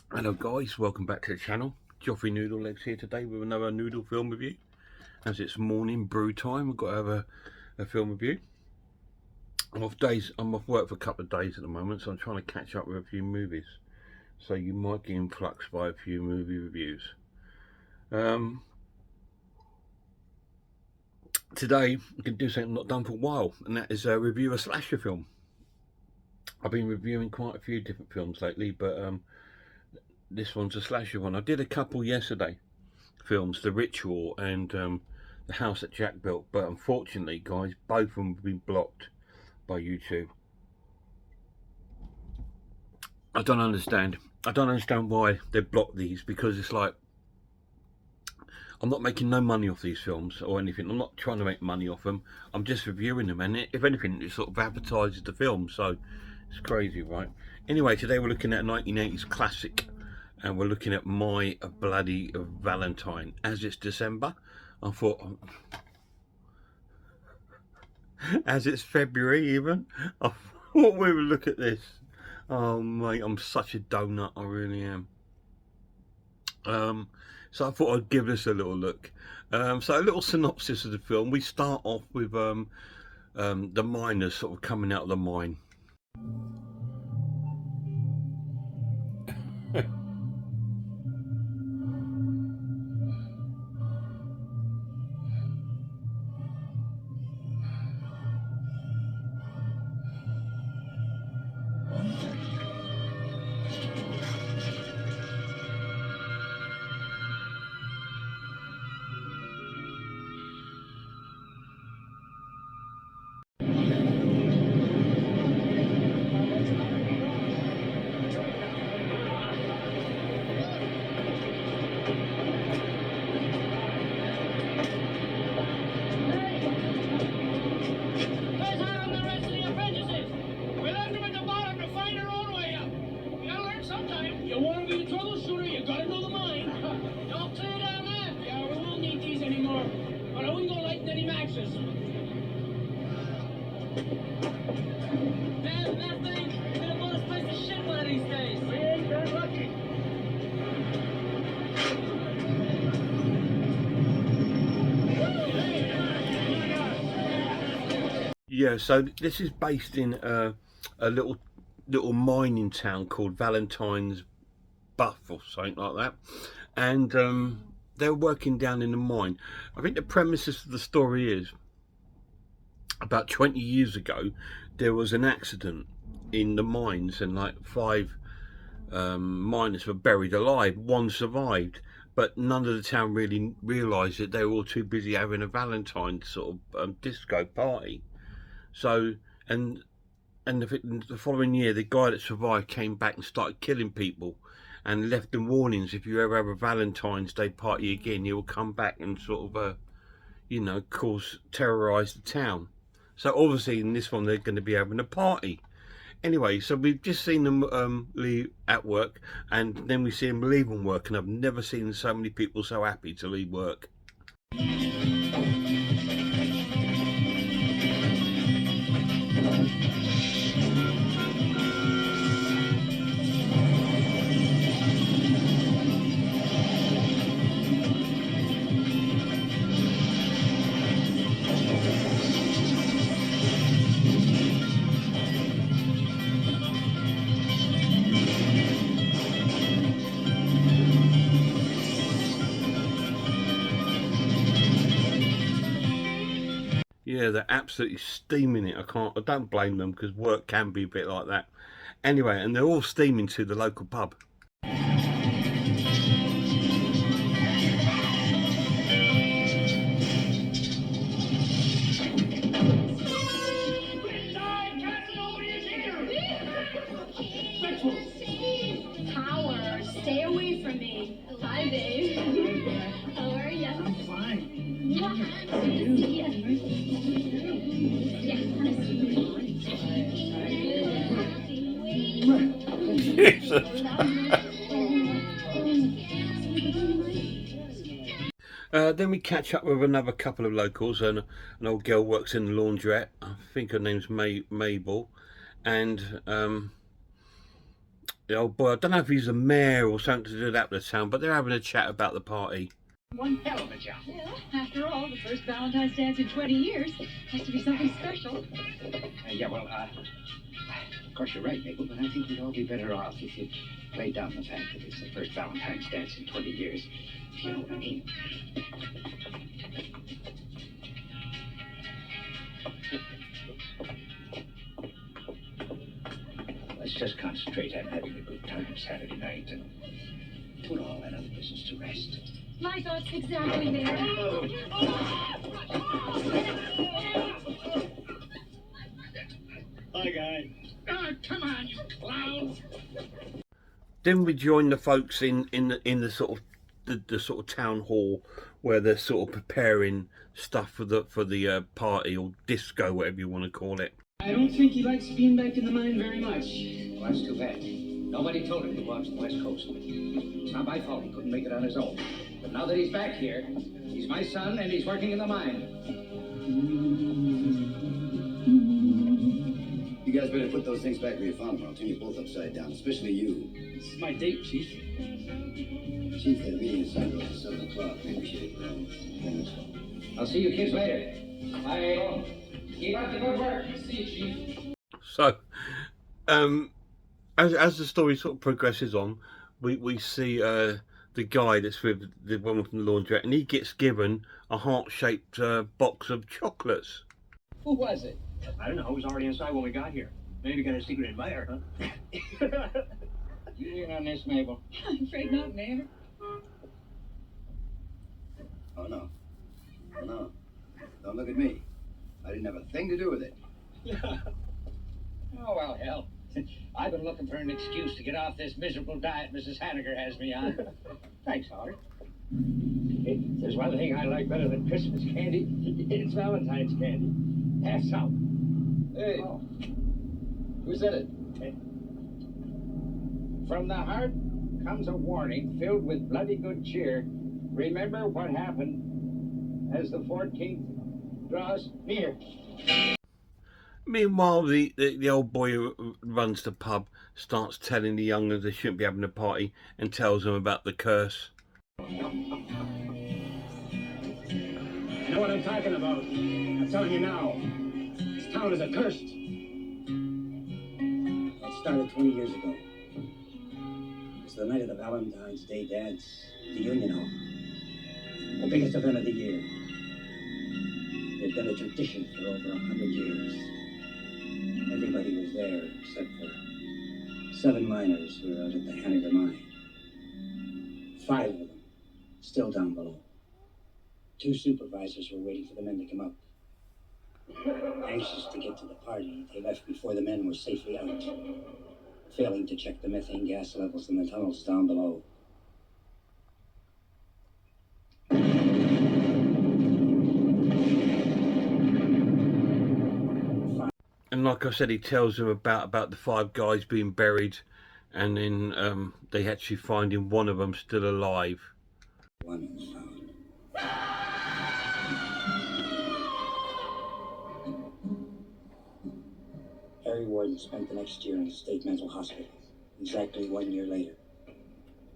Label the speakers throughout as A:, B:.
A: Hello guys, welcome back to the channel. Joffrey Noodle Legs here today with another noodle film review. As it's morning brew time, I've got to have a film review. I'm off work for a couple of days at the moment, so I'm trying to catch up with a few movies. So you might get influxed by a few movie reviews. Today I'm going to do something I've not done for a while, and that is review a slasher film. I've been reviewing quite a few different films lately, but this one's a slasher one. I did a couple yesterday, films, The Ritual and The House that Jack Built, but unfortunately guys, both of them have been blocked by YouTube. I don't understand why they blocked these, because it's like, I'm not making no money off these films or anything. I'm not trying to make money off them. I'm just reviewing them, and if anything, it sort of advertises the film, so it's crazy, right? Anyway, today we're looking at a 1980s classic, and we're looking at My Bloody Valentine. As it's December, I thought, as it's February even, I thought we would look at this. Oh mate, I'm such a donut, I really am. So I thought I'd give this a little look. So a little synopsis of the film. We start off with the miners sort of coming out of the mine.
B: You want to be a troubleshooter, you gotta know the mine. Don't clear down that. Yeah, we won't need these anymore. But I wouldn't go lighting any matches. Damn, that thing is gonna blow this place to shit one of these days. We ain't that lucky.
A: Yeah, so this is based in a little mining town called Valentine's Buff or something like that, and they're working down in the mine. I think the premises of the story is, about 20 years ago there was an accident in the mines, and like 5 miners were buried alive. 1 survived, but none of the town really realised it. They were all too busy having a Valentine sort of disco party. So and the following year, the guy that survived came back and started killing people, and left them warnings: if you ever have a Valentine's Day party again, he will come back and sort of, you know, terrorise the town. So obviously in this one they're going to be having a party. Anyway, so we've just seen them leave at work, and then we see them leave on work, and I've never seen so many people so happy to leave work. Yeah, they're absolutely steaming it. I don't blame them, because work can be a bit like that. Anyway, and they're all steaming to the local pub. Jesus. Then we catch up with another couple of locals, and an old girl works in the laundrette. I think her name's Mabel, and the old boy. I don't know if he's the mayor or something to do that with the town, but they're having a chat about the party.
B: One hell of a job.
C: Well, after all, the first Valentine's dance in 20 years has to be something special.
B: Of course you're right, Mabel, but I think we'd all be better off if you'd laid down the fact that it's the first Valentine's dance in 20 years. If you know what I mean. Let's just concentrate on having a good time Saturday night and put all that other business to rest.
C: My thoughts exactly, Mayor.
B: Hi, guys. Come on, you clown.
A: Then we join the folks in the sort of the sort of town hall where they're sort of preparing stuff for the party or disco, whatever you want to call it.
B: I don't think he likes being back in the mine very much. Well, that's too bad. Nobody told him to go out to the West Coast. It's not my fault he couldn't make it on his own. But now that he's back here, he's my son and he's working in the mine.
D: You guys better put those things back where you found them, or I'll turn you both upside down, especially you.
B: This is my date, Chief.
D: Chief, that meeting is signed at 7 o'clock. Maybe we should hit the road. Then let's go.
B: I'll see you kids later. Bye. Keep up the good work. See you, Chief.
A: So, as the story sort of progresses on, we see the guy that's with the woman from the laundrette, and he gets given a heart-shaped box of chocolates.
B: Who was it? I don't know. He was already inside when we got here. Maybe got a secret admirer, huh? You in on this, Mabel?
C: I'm afraid not, Mayor.
D: Oh, no. Oh, no. Don't look at me. I didn't have a thing to do with it.
B: Oh, well, hell. I've been looking for an excuse to get off this miserable diet Mrs. Hanniger has me on. Thanks, Howard. Hey, there's one thing I like better than Christmas candy. It's Valentine's candy. Have some.
D: Hey.
B: Oh.
D: Who said it?
B: From the heart comes a warning filled with bloody good cheer. Remember what happened as the 14th draws near.
A: Meanwhile, the old boy who runs the pub starts telling the young'uns they shouldn't be having a party and tells them about the curse.
B: You know what I'm talking about. I'm telling you now. This town is accursed.
E: It started 20 years ago. It was the night of the Valentine's Day dance at the Union Hall. The biggest event of the year. It had been a tradition for over 100 years. Everybody was there except for 7 miners who were out at the Hanniger mine. 5 of them still down below. 2 supervisors were waiting for the men to come up. Anxious to get to the party, they left before the men were safely out, failing to check the methane gas levels in the tunnels down below.
A: And like I said, he tells them about the 5 guys being buried, and then they actually finding one of them still alive.
E: One was found. Harry Warden spent the next year in a state mental hospital. Exactly 1 year later,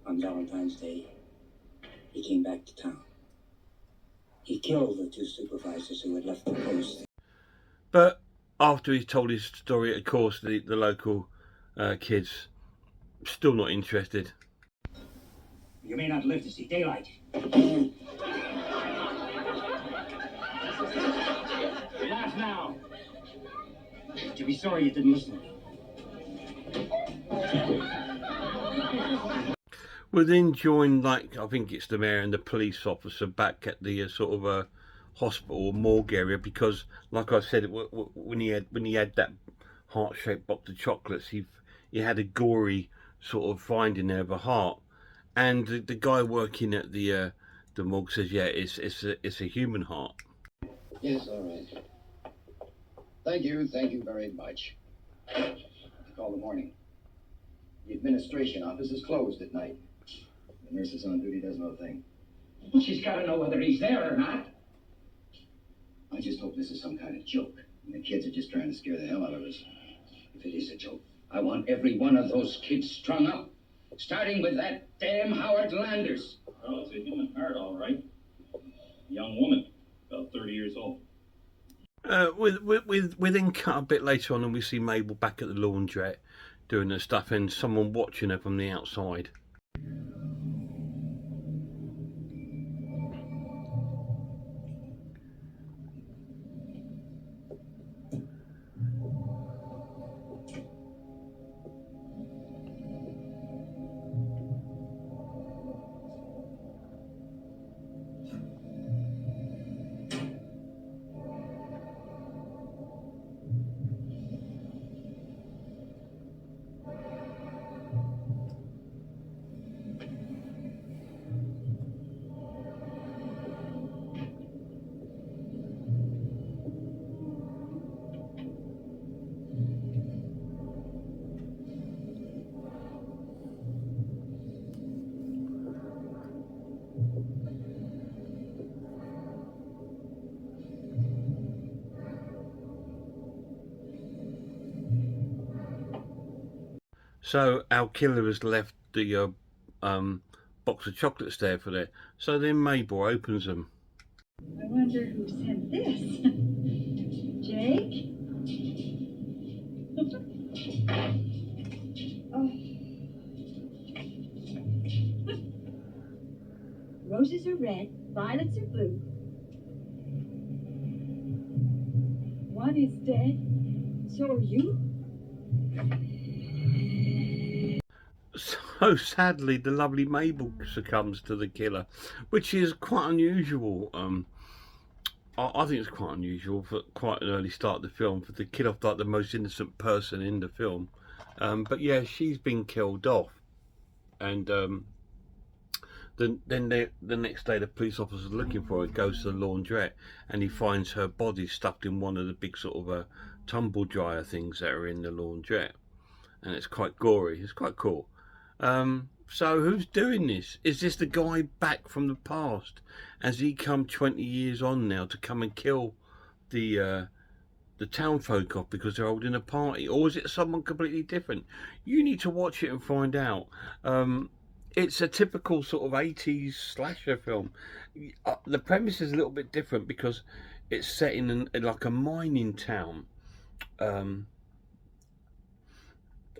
E: on Valentine's Day, he came back to town. He killed the 2 supervisors who had left the post.
A: But after he's told his story, of course, the local kids still not interested.
E: You may not live to see daylight.
B: Laugh now.
E: To be sorry you didn't listen.
A: We'll then join, like, I think it's the mayor and the police officer back at the sort of hospital or morgue area, because, like I said, when he had that heart-shaped box of chocolates, he had a gory sort of finding there of a heart, and the guy working at the morgue says, yeah, it's a human heart.
D: Yes, all right. Thank you very much. Call the morning. You administration office is closed at night. The nurses on duty does no thing.
B: She's got to know whether he's there or not.
D: I just hope this is some kind of joke, and the kids are just trying to scare the hell out of us. If it is a joke.
B: I want every one of those kids strung up, starting with that damn Howard Landers.
F: Well, it's a human heart, all right. A young woman, about 30 years old.
A: We then cut a bit later on and we see Mabel back at the laundrette doing her stuff and someone watching her from the outside. So our killer has left the box of chocolates there for there. So then Mabel opens them.
C: I wonder who sent this. Jake? Oh. Roses are red, violets are blue. One is dead, so are you?
A: So sadly, the lovely Mabel succumbs to the killer, which is quite unusual. I think it's quite unusual for quite an early start of the film for to kill off like the most innocent person in the film. But yeah, she's been killed off, and then the next day the police officer looking for her goes to the laundrette and he finds her body stuffed in one of the big sort of tumble dryer things that are in the laundrette, and it's quite gory. It's quite cool. So who's doing this? Is this the guy back from the past? Has he come 20 years on now to come and kill the town folk off because they're holding a party? Or is it someone completely different? You need to watch it and find out. It's a typical sort of 80s slasher film. The premise is a little bit different because it's set in like a mining town. So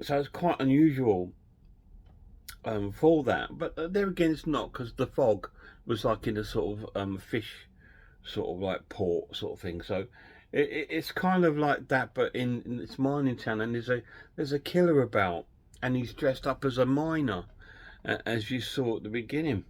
A: it's quite unusual for that, but there again it's not, because the fog was like in a sort of fish sort of like port sort of thing, so it's kind of like that, but in this mining town, and there's a killer about, and he's dressed up as a miner, as you saw at the beginning.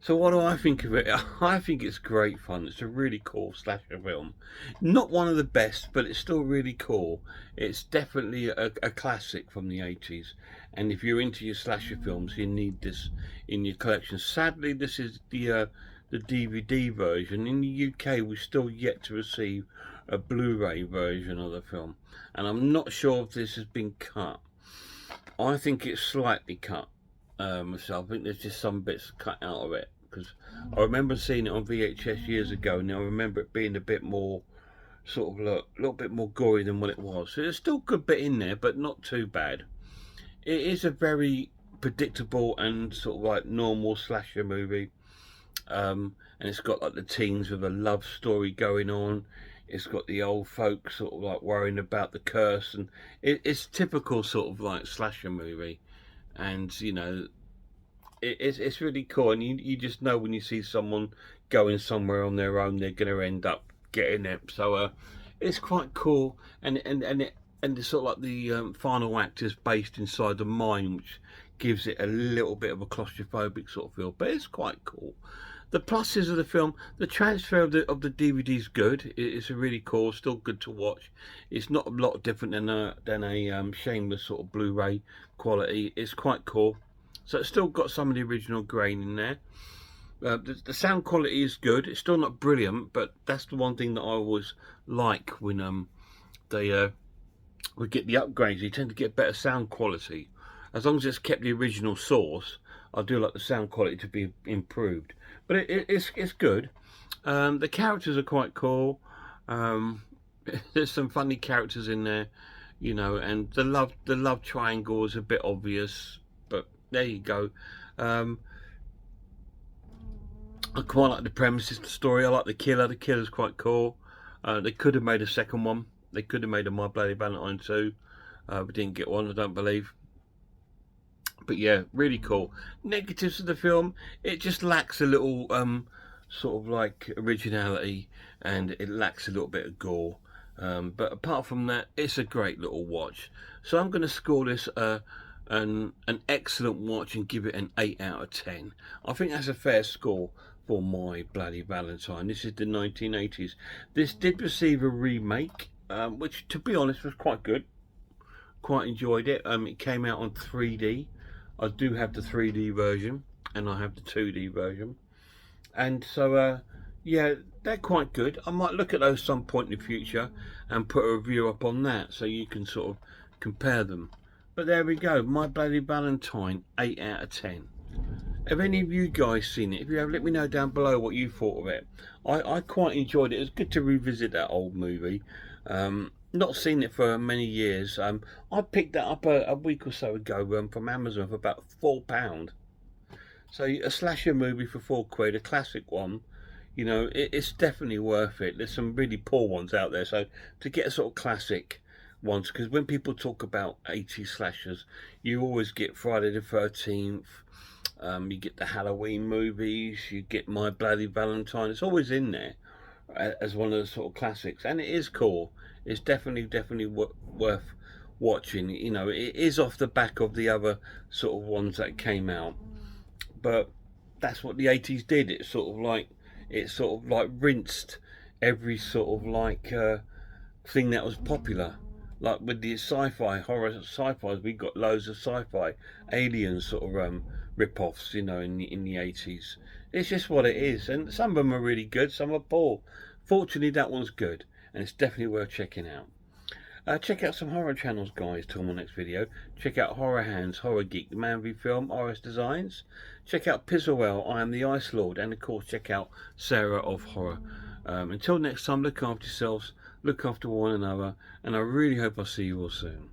A: So what do I think of it? I think it's great fun. It's a really cool slasher film. Not one of the best, but it's still really cool. It's definitely a classic from the 80s. And if you're into your slasher films, you need this in your collection. Sadly, this is the DVD version. In the UK, we're still yet to receive a Blu-ray version of the film. And I'm not sure if this has been cut. I think it's slightly cut. So I think there's just some bits cut out of it, because I remember seeing it on VHS years ago, and I remember it being a bit more sort of a little bit more gory than what it was. So there's still a good bit in there, but not too bad. It is a very predictable and sort of like normal slasher movie, and it's got like the teens with a love story going on. It's got the old folks sort of like worrying about the curse, and it's typical sort of like slasher movie. And you know, it's really cool, and you just know when you see someone going somewhere on their own, they're going to end up getting it. So it's quite cool, and it's sort of like the final act is based inside the mine, which gives it a little bit of a claustrophobic sort of feel, but it's quite cool. The pluses of the film: the transfer of the DVD is good. It's a really cool, still good to watch. It's not a lot different than a Shameless sort of Blu-ray quality. It's quite cool. So it's still got some of the original grain in there. The sound quality is good. It's still not brilliant, but that's the one thing that I always like when they we get the upgrades, you tend to get better sound quality. As long as it's kept the original source, I do like the sound quality to be improved. But it's good. The characters are quite cool. There's some funny characters in there, you know, and the love triangle is a bit obvious, but there you go. I quite like the premises, the story. I like the killer. The killer's quite cool. They could have made a second one. They could have made a My Bloody Valentine 2. We didn't get one, I don't believe. But yeah, really cool. Negatives of the film, it just lacks a little sort of like originality, and it lacks a little bit of gore. But apart from that, it's a great little watch. So I'm going to score this an excellent watch and give it an 8 out of 10. I think that's a fair score for My Bloody Valentine. This is the 1980s. This did receive a remake, which to be honest was quite good. Quite enjoyed it. It came out on 3D. I do have the 3D version and I have the 2D version, and so yeah, they're quite good. I might look at those some point in the future and put a review up on that so you can sort of compare them. But there we go, My Bloody Valentine, 8 out of 10. Have any of you guys seen it? If you have, let me know down below what you thought of it. I quite enjoyed it. It was good to revisit that old movie. Not seen it for many years. I picked that up a week or so ago from Amazon for about £4. So a slasher movie for £4, a classic one. You know, it's definitely worth it. There's some really poor ones out there. So to get a sort of classic ones, because when people talk about 80s slashers, you always get Friday the 13th. You get the Halloween movies. You get My Bloody Valentine. It's always in there as one of the sort of classics, and it is cool. It's definitely worth watching. You know, it is off the back of the other sort of ones that came out, but that's what the 80s did. It sort of like rinsed every sort of like thing that was popular. Like with the sci-fi, horror sci-fi, we got loads of sci-fi, alien sort of rip-offs, you know, in the 80s. It's just what it is, and some of them are really good, some are poor. Fortunately, that one's good, and it's definitely worth checking out. Check out some horror channels, guys, till my next video. Check out Horror Hands, Horror Geek, The Man v Film, RS Designs. Check out Pizzlewell, I Am the Ice Lord, and of course check out Sarah of Horror. Until next time, look after yourselves, look after one another, and I really hope I'll see you all soon.